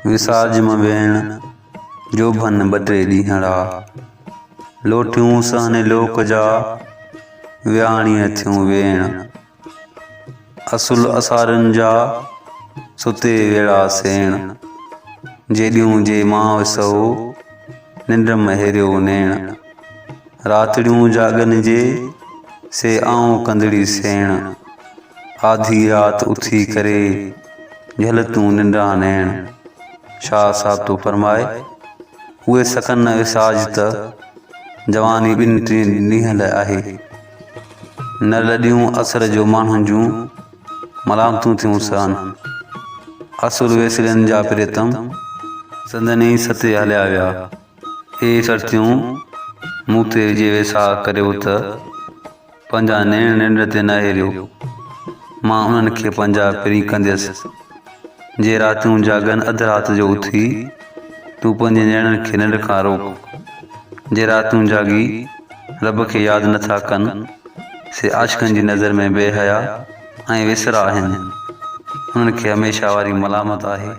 Visage में भेण जो भन बटे ॾींहड़ा, लोटियूं सहने लोक जा वियाणीअ थियूं वेण। असुल असारनि जा सुते वेड़ा सेण, जेॾियूं जे मां विसो निंड में हेरियो नेण। रातड़ियूं जागन जे से आऊं कंदड़ी सेण, आधी रात उथी करे झल तूं निंडा नैण। शाह साहब तो फरमाए उहे सकन न विसाज त जवानी ॿिनि टिनि ॾींहं लाइ आहे। न लॾियूं असर जो माण्हुनि जूं मलामतूं थियूं सहन। असुल वेसलनि जा प्रियतम संदनी सते हलिया विया। हे सर्तियूं मूं ते विझे वेसा करियो त पंहिंजा नेण निंड ते न हेरियो। मां उन्हनि खे पंहिंजा पिरी कंदसि। जे रातियूं जागन अधु राति जो उथी तूं पंहिंजे नेणनि खे निंड खां रोक। जे रातियूं जागी रब खे यादि नथा कनि से आशिकनि जी नज़र में बेहया ऐं विसरा आहिनि। उन्हनि खे हमेशह वारी मलामत आहे।